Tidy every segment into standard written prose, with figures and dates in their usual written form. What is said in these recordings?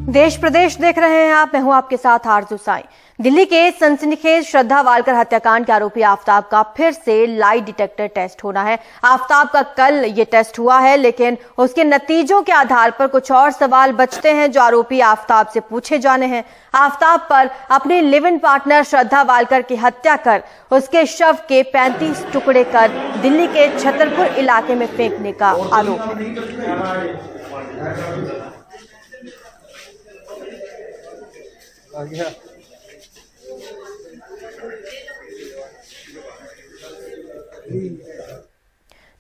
देश प्रदेश देख रहे हैं आप, मैं हूं आपके साथ आरजू साई। दिल्ली के सनसनीखेज श्रद्धा वालकर हत्याकांड के आरोपी आफताब का फिर से लाई डिटेक्टर टेस्ट होना है। आफताब का कल ये टेस्ट हुआ है, लेकिन उसके नतीजों के आधार पर कुछ और सवाल बचते हैं जो आरोपी आफताब से पूछे जाने हैं। आफताब पर अपनी live in partner Shraddha Walker की हत्या कर उसके शव के 35 टुकड़े कर दिल्ली के छतरपुर इलाके में फेंकने का आरोप है।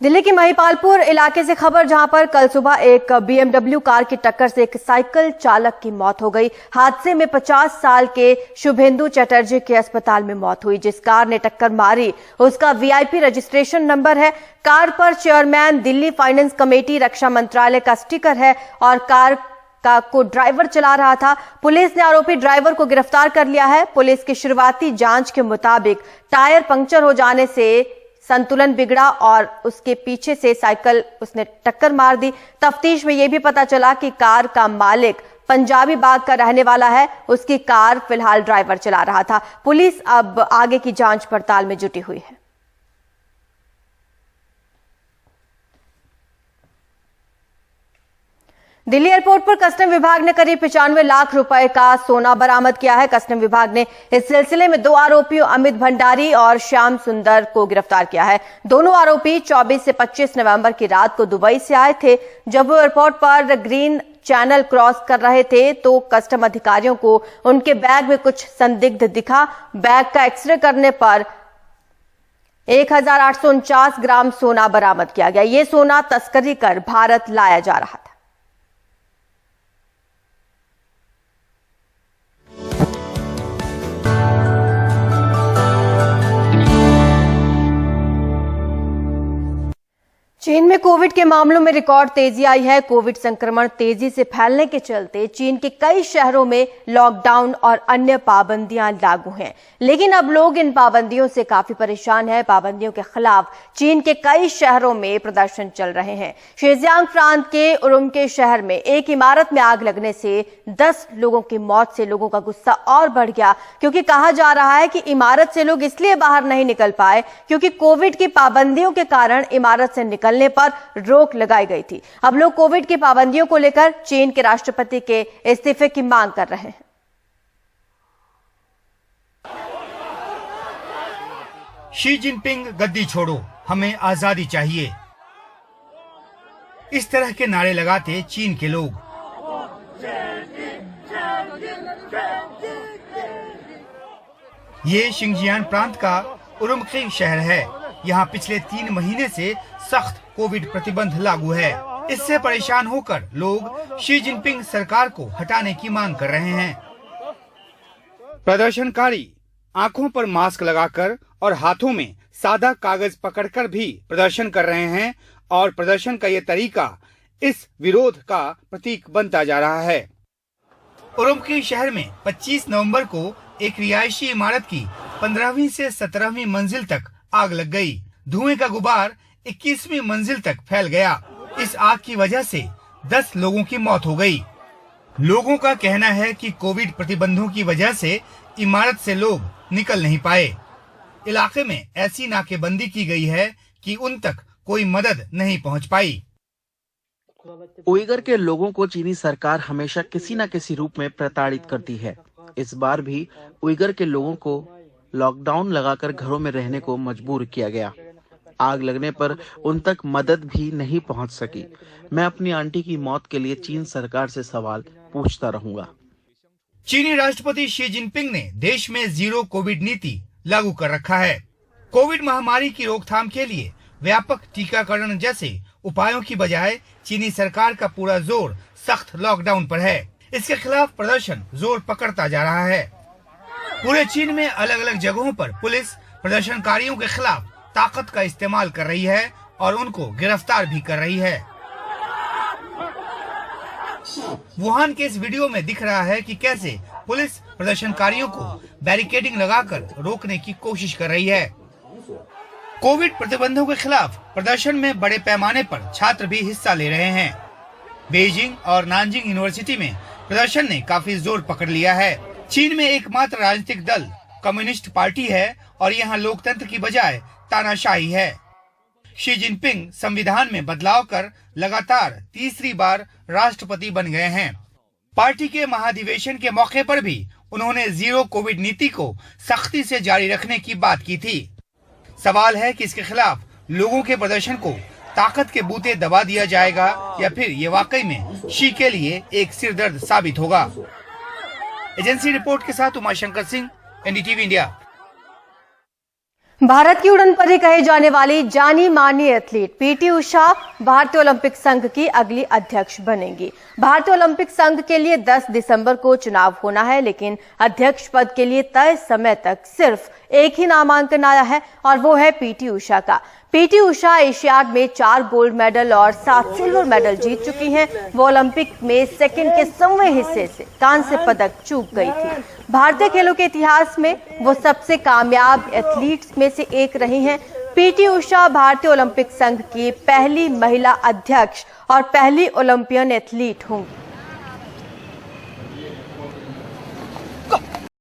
दिल्ली के महिपालपुर इलाके से खबर, जहां पर कल सुबह एक BMW कार की टक्कर से एक साइकिल चालक की मौत हो गई। हादसे में 50 साल के शुभेंदु चटर्जी की अस्पताल में मौत हुई। जिस कार ने टक्कर मारी उसका VIP रजिस्ट्रेशन नंबर है। कार पर चेयरमैन दिल्ली फाइनेंस कमेटी रक्षा मंत्रालय का स्टिकर है और कार को ड्राइवर चला रहा था। पुलिस ने आरोपी ड्राइवर को गिरफ्तार कर लिया है। पुलिस की शुरुआती जांच के मुताबिक टायर पंक्चर हो जाने से संतुलन बिगड़ा और उसके पीछे से साइकिल उसने टक्कर मार दी। तफ्तीश में यह भी पता चला कि कार का मालिक पंजाबी बाग का रहने वाला है। उसकी कार फिलहाल ड्राइवर चला रहा था। पुलिस अब आगे की जांच पड़ताल में जुटी हुई है। दिल्ली एयरपोर्ट पर कस्टम विभाग ने करीब 95 लाख रुपए का सोना बरामद किया है। कस्टम विभाग ने इस सिलसिले में 2 आरोपियों अमित भंडारी और श्याम सुंदर को गिरफ्तार किया है। दोनों आरोपी 24 से 25 नवंबर की रात को दुबई से आए थे। जब वो एयरपोर्ट पर ग्रीन चैनल क्रॉस कर रहे थे तो कस्टम अधिकारियों को उनके बैग में कुछ संदिग्ध दिखा। बैग का एक्सरे करने पर 1849 ग्राम सोना बरामद किया गया। ये सोना तस्करी कर भारत लाया जा रहा था। चीन में कोविड के मामलों में रिकॉर्ड तेजी आई है। कोविड संक्रमण तेजी से फैलने के चलते चीन के कई शहरों में लॉकडाउन और अन्य पाबंदियां लागू हैं, लेकिन अब लोग इन पाबंदियों से काफी परेशान हैं। पाबंदियों के खिलाफ चीन के कई शहरों में प्रदर्शन चल रहे हैं। शेजियांग प्रांत के उरुमकी शहर में एक इमारत में आग लगने से 10 लोगों की मौत से लोगों का गुस्सा और बढ़ गया, क्योंकि कहा जा रहा है कि इमारत से लोग इसलिए बाहर नहीं निकल पाए क्योंकि कोविड की पाबंदियों के कारण इमारत से निकलने पर रोक लगाई गई थी। अब लोग कोविड की पाबंदियों को लेकर चीन के राष्ट्रपति के इस्तीफे की मांग कर रहे हैं। शी जिनपिंग गद्दी छोड़ो, हमें आजादी चाहिए, इस तरह के नारे लगाते चीन के लोग। ये शिंजियान प्रांत का उरुमकी शहर है। यहाँ पिछले 3 महीने से सख्त कोविड प्रतिबंध लागू है। इससे परेशान होकर लोग शी जिनपिंग सरकार को हटाने की मांग कर रहे हैं। प्रदर्शनकारी आंखों पर मास्क लगाकर और हाथों में सादा कागज पकड़कर भी प्रदर्शन कर रहे हैं और प्रदर्शन का ये तरीका इस विरोध का प्रतीक बनता जा रहा है। उरुमकी शहर में 25 नवंबर को एक रिहायशी इमारत की 15वीं से 17वीं मंजिल तक आग लग गई। धुएं का गुबार 21वीं मंजिल तक फैल गया। इस आग की वजह से 10 लोगों की मौत हो गई। लोगों का कहना है कि कोविड प्रतिबंधों की वजह से इमारत से लोग निकल नहीं पाए। इलाके में ऐसी नाकेबंदी की गई है कि उन तक कोई मदद नहीं पहुंच पाई। उइगर के लोगों को चीनी सरकार हमेशा किसी न किसी रूप में प्रताड़ित करती है। इस बार भी उइगर के लोगों को लॉकडाउन लगाकर घरों में रहने को मजबूर किया गया। आग लगने पर उन तक मदद भी नहीं पहुंच सकी। मैं अपनी आंटी की मौत के लिए चीन सरकार से सवाल पूछता रहूंगा। चीनी राष्ट्रपति शी जिनपिंग ने देश में जीरो कोविड नीति लागू कर रखा है। कोविड महामारी की रोकथाम के लिए व्यापक टीकाकरण जैसे उपायों की बजाय चीनी सरकार का पूरा जोर सख्त लॉकडाउन पर है। इसके खिलाफ प्रदर्शन जोर पकड़ता जा रहा है। पूरे चीन में अलग अलग जगहों पर पुलिस प्रदर्शनकारियों के खिलाफ ताकत का इस्तेमाल कर रही है और उनको गिरफ्तार भी कर रही है। वुहान के इस वीडियो में दिख रहा है कि कैसे पुलिस प्रदर्शनकारियों को बैरिकेडिंग लगाकर रोकने की कोशिश कर रही है। कोविड प्रतिबंधों के खिलाफ प्रदर्शन में बड़े पैमाने पर छात्र भी हिस्सा ले रहे हैं। बीजिंग और नानजिंग यूनिवर्सिटी में प्रदर्शन ने काफी जोर पकड़ लिया है। चीन में एकमात्र राजनीतिक दल कम्युनिस्ट पार्टी है और यहाँ लोकतंत्र की बजाय तानाशाही है। शी जिनपिंग संविधान में बदलाव कर लगातार तीसरी बार राष्ट्रपति बन गए हैं। पार्टी के महाधिवेशन के मौके पर भी उन्होंने जीरो कोविड नीति को सख्ती से जारी रखने की बात की थी। सवाल है कि इसके खिलाफ लोगों के प्रदर्शन को ताकत के बूते दबा दिया जाएगा या फिर ये वाकई में शी के लिए एक सिरदर्द साबित होगा। एजेंसी रिपोर्ट के साथ उमाशंकर सिंह, एनडीटीवी इंडिया। भारत की उड़नपरी कही जाने वाली जानी मानी एथलीट पीटी उषा भारतीय ओलंपिक संघ की अगली अध्यक्ष बनेंगी। भारतीय ओलंपिक संघ के लिए 10 दिसंबर को चुनाव होना है, लेकिन अध्यक्ष पद के लिए तय समय तक सिर्फ एक ही नामांकन आया है और वो है पीटी उषा का। पीटी उषा एशियाड में 4 गोल्ड मेडल और 7 सिल्वर मेडल जीत चुकी हैं। वो ओलंपिक में सेकंड के 100वें हिस्से से कांस्य पदक चूक गई थी। भारतीय खेलों के इतिहास में वो सबसे कामयाब एथलीट्स में से एक रही हैं। पीटी उषा भारतीय ओलंपिक संघ की पहली महिला अध्यक्ष और पहली ओलंपियन एथलीट होंगी।